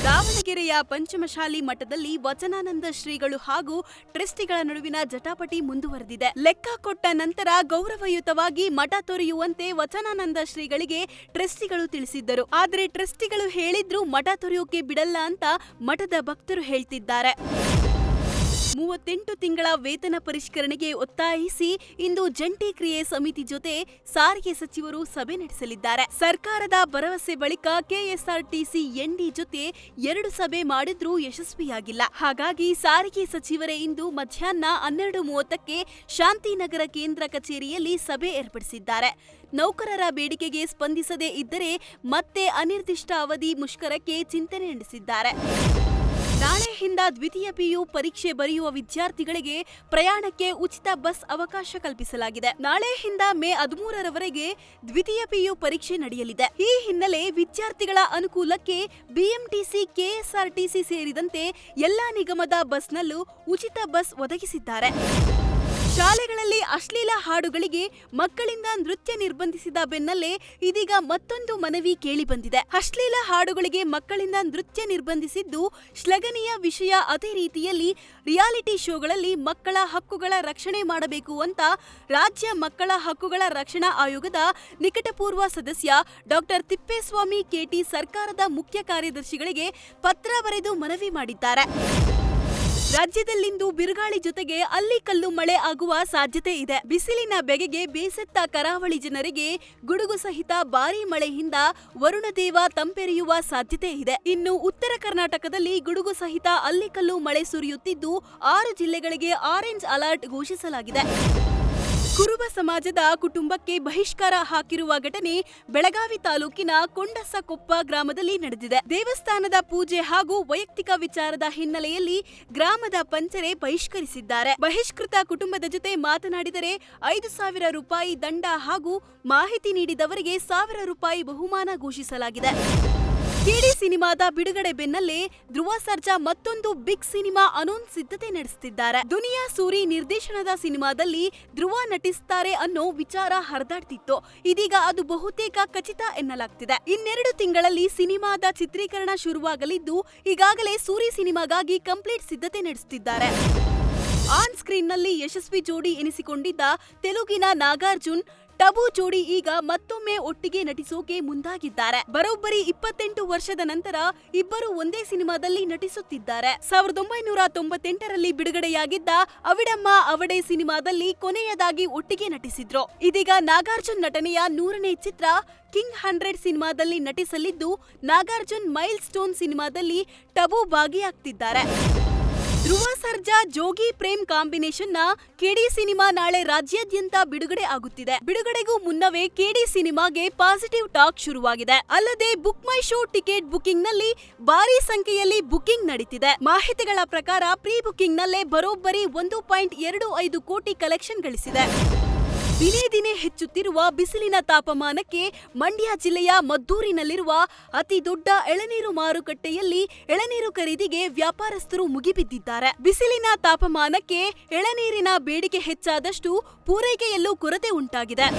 ದಾವಣಗೆರೆಯ ಪಂಚಮಶಾಲಿ ಮಠದಲ್ಲಿ ವಚನಾನಂದ ಶ್ರೀಗಳು ಹಾಗೂ ಟ್ರಸ್ಟಿಗಳ ನಡುವಿನ ಜಟಾಪಟಿ ಮುಂದುವರೆದಿದೆ. ಲೆಕ್ಕ ಕೊಟ್ಟ ನಂತರ ಗೌರವಯುತವಾಗಿ ಮಠ ತೊರೆಯುವಂತೆ ವಚನಾನಂದ ಶ್ರೀಗಳಿಗೆ ಟ್ರಸ್ಟಿಗಳು ತಿಳಿಸಿದ್ದರು. ಆದರೆ ಟ್ರಸ್ಟಿಗಳು ಹೇಳಿದ್ರು ಮಠ ತೊರೆಯೋಕೆ ಬಿಡಲ್ಲ ಅಂತ ಮಠದ ಭಕ್ತರು ಹೇಳ್ತಿದ್ದಾರೆ. 38 ತಿಂಗಳ ವೇತನ ಪರಿಷ್ಕರಣೆಗೆ ಒತ್ತಾಯಿಸಿ ಇಂದು ಜಂಟಿ ಕ್ರಿಯೆ ಸಮಿತಿ ಜೊತೆ ಸಾರಿಗೆ ಸಚಿವರು ಸಭೆ ನಡೆಸಲಿದ್ದಾರೆ. ಸರ್ಕಾರದ ಭರವಸೆ ಬಳಿಕ ಕೆಎಸ್ಆರ್ಟಿಸಿ ಎನ್ಡಿ ಜೊತೆ 2 ಸಭೆ ಮಾಡಿದ್ರೂ ಯಶಸ್ವಿಯಾಗಿಲ್ಲ. ಹಾಗಾಗಿ ಸಾರಿಗೆ ಸಚಿವರೇ ಇಂದು ಮಧ್ಯಾಹ್ನ 12:30ಕ್ಕೆ ಶಾಂತಿನಗರ ಕೇಂದ್ರ ಕಚೇರಿಯಲ್ಲಿ ಸಭೆ ಏರ್ಪಡಿಸಿದ್ದಾರೆ. ನೌಕರರ ಬೇಡಿಕೆಗೆ ಸ್ಪಂದಿಸದೇ ಇದ್ದರೆ ಮತ್ತೆ ಅನಿರ್ದಿಷ್ಟ ಅವಧಿ ಮುಷ್ಕರಕ್ಕೆ ಚಿಂತನೆ ನಡೆಸಿದ್ದಾರೆ. ನಾಳೆಯಿಂದ ದ್ವಿತೀಯ ಪಿಯು ಪರೀಕ್ಷೆ ಬರೆಯುವ ವಿದ್ಯಾರ್ಥಿಗಳಿಗೆ ಪ್ರಯಾಣಕ್ಕೆ ಉಚಿತ ಬಸ್ ಅವಕಾಶ ಕಲ್ಪಿಸಲಾಗಿದೆ. ನಾಳೆಯಿಂದ ಮೇ 13ರವರೆಗೆ ದ್ವಿತೀಯ ಪಿಯು ಪರೀಕ್ಷೆ ನಡೆಯಲಿದೆ. ಈ ಹಿನ್ನೆಲೆ ವಿದ್ಯಾರ್ಥಿಗಳ ಅನುಕೂಲಕ್ಕೆ ಬಿಎಂಟಿಸಿ, ಕೆಎಸ್ಆರ್ಟಿಸಿ ಸೇರಿದಂತೆ ಎಲ್ಲಾ ನಿಗಮದ ಬಸ್ನಲ್ಲೂ ಉಚಿತ ಬಸ್ ಒದಗಿಸಿದ್ದಾರೆ. ಶಾಲೆಗಳಲ್ಲಿ ಅಶ್ಲೀಲ ಹಾಡುಗಳಿಗೆ ಮಕ್ಕಳಿಂದ ನೃತ್ಯ ನಿರ್ಬಂಧಿಸಿದ ಬೆನ್ನಲ್ಲೇ ಇದೀಗ ಮತ್ತೊಂದು ಮನವಿ ಕೇಳಿಬಂದಿದೆ. ಅಶ್ಲೀಲ ಹಾಡುಗಳಿಗೆ ಮಕ್ಕಳಿಂದ ನೃತ್ಯ ನಿರ್ಬಂಧಿಸಿದ್ದು ಶ್ಲಾಘನೀಯ ವಿಷಯ. ಅದೇ ರೀತಿಯಲ್ಲಿ ರಿಯಾಲಿಟಿ ಶೋಗಳಲ್ಲಿ ಮಕ್ಕಳ ಹಕ್ಕುಗಳ ರಕ್ಷಣೆ ಮಾಡಬೇಕು ಅಂತ ರಾಜ್ಯ ಮಕ್ಕಳ ಹಕ್ಕುಗಳ ರಕ್ಷಣಾ ಆಯೋಗದ ನಿಕಟಪೂರ್ವ ಸದಸ್ಯ ಡಾ ತಿಪ್ಪೇಸ್ವಾಮಿ ಕೆಟಿ ಸರ್ಕಾರದ ಮುಖ್ಯ ಕಾರ್ಯದರ್ಶಿಗಳಿಗೆ ಪತ್ರ ಬರೆದು ಮನವಿ ಮಾಡಿದ್ದಾರೆ. ರಾಜ್ಯದಲ್ಲಿಂದು ಬಿರುಗಾಳಿ ಜೊತೆಗೆ ಅಲ್ಲಿಕಲ್ಲು ಮಳೆ ಆಗುವ ಸಾಧ್ಯತೆ ಇದೆ. ಬಿಸಿಲಿನ ಬೆಗೆಗೆ ಬೇಸತ್ತ ಕರಾವಳಿ ಜನರಿಗೆ ಗುಡುಗು ಸಹಿತ ಭಾರೀ ಮಳೆಯಿಂದ ವರುಣದೇವ ತಂಪೆರೆಯುವ ಸಾಧ್ಯತೆ ಇದೆ. ಇನ್ನು ಉತ್ತರ ಕರ್ನಾಟಕದಲ್ಲಿ ಗುಡುಗು ಸಹಿತ ಅಲ್ಲಿಕಲ್ಲು ಮಳೆ ಸುರಿಯುತ್ತಿದ್ದು 6 ಜಿಲ್ಲೆಗಳಿಗೆ ಆರೆಂಜ್ ಅಲರ್ಟ್ ಘೋಷಿಸಲಾಗಿದೆ. ಕುರುಬ ಸಮಾಜದ ಕುಟುಂಬಕ್ಕೆ ಬಹಿಷ್ಕಾರ ಹಾಕಿರುವ ಘಟನೆ ಬೆಳಗಾವಿ ತಾಲೂಕಿನ ಕೊಂಡಸಕೊಪ್ಪ ಗ್ರಾಮದಲ್ಲಿ ನಡೆದಿದೆ. ದೇವಸ್ಥಾನದ ಪೂಜೆ ಹಾಗೂ ವೈಯಕ್ತಿಕ ವಿಚಾರದ ಹಿನ್ನೆಲೆಯಲ್ಲಿ ಗ್ರಾಮದ ಪಂಚರೆ ಬಹಿಷ್ಕರಿಸಿದ್ದಾರೆ. ಬಹಿಷ್ಕೃತ ಕುಟುಂಬದ ಜೊತೆ ಮಾತನಾಡಿದರೆ 5,000 ರೂಪಾಯಿ ದಂಡ ಹಾಗೂ ಮಾಹಿತಿ ನೀಡಿದವರಿಗೆ 1,000 ರೂಪಾಯಿ ಬಹುಮಾನ ಘೋಷಿಸಲಾಗಿದೆ. ಕೇಡಿ ಸಿನಿಮಾದ ಬಿಡುಗಡೆ ಬೆನ್ನಲ್ಲೇ ಧ್ರುವ ಸರ್ಜಾ ಮತ್ತೊಂದು ಬಿಗ್ ಸಿನಿಮಾ ಅನೌನ್ಸ್ ಸಿದ್ಧತೆ ನಡೆಸುತ್ತಿದ್ದಾರೆ. ದುನಿಯಾ ಸೂರಿ ನಿರ್ದೇಶನದ ಸಿನಿಮಾದಲ್ಲಿ ಧ್ರುವ ನಟಿಸುತ್ತಾರೆ ಅನ್ನೋ ವಿಚಾರ ಹರಿದಾಡ್ತಿತ್ತು. ಇದೀಗ ಅದು ಬಹುತೇಕ ಖಚಿತ ಎನ್ನಲಾಗ್ತಿದೆ. 2 ತಿಂಗಳಲ್ಲಿ ಸಿನಿಮಾದ ಚಿತ್ರೀಕರಣ ಶುರುವಾಗಲಿದ್ದು ಈಗಾಗಲೇ ಸೂರಿ ಸಿನಿಮಾಗಾಗಿ ಕಂಪ್ಲೀಟ್ ಸಿದ್ಧತೆ ನಡೆಸುತ್ತಿದ್ದಾರೆ. ಆನ್ ಸ್ಕ್ರೀನ್ನಲ್ಲಿ ಯಶಸ್ವಿ ಜೋಡಿ ಎನಿಸಿಕೊಂಡಿದ್ದ ತೆಲುಗಿನ ನಾಗಾರ್ಜುನ್ ಟಬು ಜೋಡಿ ಈಗ ಮತ್ತೊಮ್ಮೆ ಒಟ್ಟಿಗೆ ನಟಿಸೋಕೆ ಮುಂದಾಗಿದ್ದಾರೆ. ಬರೋಬ್ಬರಿ 28 ವರ್ಷದ ನಂತರ ಇಬ್ಬರು ಒಂದೇ ಸಿನಿಮಾದಲ್ಲಿ ನಟಿಸುತ್ತಿದ್ದಾರೆ. 1998ರಲ್ಲಿ ಬಿಡುಗಡೆಯಾಗಿದ್ದ ಅವಿಡಮ್ಮ ಅವಡೆ ಸಿನಿಮಾದಲ್ಲಿ ಕೊನೆಯದಾಗಿ ಒಟ್ಟಿಗೆ ನಟಿಸಿದ್ರು. ಇದೀಗ ನಾಗಾರ್ಜುನ್ ನಟನೆಯ 100ನೇ ಚಿತ್ರ ಕಿಂಗ್ 100 ಸಿನಿಮಾದಲ್ಲಿ ನಟಿಸಲಿದ್ದು, ನಾಗಾರ್ಜುನ್ ಮೈಲ್ ಸ್ಟೋನ್ ಸಿನಿಮಾದಲ್ಲಿ ಟಬು ಭಾಗಿಯಾಗ್ತಿದ್ದಾರೆ. ಧ್ರುವ ಸರ್ಜಾ ಜೋಗಿ ಪ್ರೇಮ್ ಕಾಂಬಿನೇಷನ್ನ ಕೆಡಿ ಸಿನಿಮಾ ನಾಳೆ ರಾಜ್ಯಾದ್ಯಂತ ಬಿಡುಗಡೆ ಆಗುತ್ತಿದೆ. ಬಿಡುಗಡೆಗೂ ಮುನ್ನವೇ ಕೆಡಿ ಸಿನಿಮಾಗೆ ಪಾಸಿಟಿವ್ ಟಾಕ್ ಶುರುವಾಗಿದೆ. ಅಲ್ಲದೆ ಬುಕ್ ಮೈ ಶೋ ಟಿಕೆಟ್ ಬುಕಿಂಗ್ ನಲ್ಲಿ ಭಾರೀ ಸಂಖ್ಯೆಯಲ್ಲಿ ಬುಕಿಂಗ್ ನಡೀತಿದೆ. ಮಾಹಿತಿಗಳ ಪ್ರಕಾರ ಪ್ರೀ ಬುಕಿಂಗ್ ನಲ್ಲೇ ಬರೋಬ್ಬರಿ 1.25 ಕೋಟಿ ಕಲೆಕ್ಷನ್ ಗಳಿಸಿದೆ. ದಿನೇ ದಿನೇ ಹೆಚ್ಚುತ್ತಿರುವ ಬಿಸಿಲಿನ ತಾಪಮಾನಕ್ಕೆ ಮಂಡ್ಯ ಜಿಲ್ಲೆಯ ಮದ್ದೂರಿನಲ್ಲಿರುವ ಅತಿ ದೊಡ್ಡ ಎಳನೀರು ಮಾರುಕಟ್ಟೆಯಲ್ಲಿ ಎಳನೀರು ಖರೀದಿಗೆ ವ್ಯಾಪಾರಸ್ಥರು ಮುಗಿಬಿದ್ದಿದ್ದಾರೆ. ಬಿಸಿಲಿನ ತಾಪಮಾನಕ್ಕೆ ಎಳನೀರಿನ ಬೇಡಿಕೆ ಹೆಚ್ಚಾದಷ್ಟು ಪೂರೈಕೆಯಲ್ಲೂ ಕೊರತೆ ಉಂಟಾಗಿದೆ.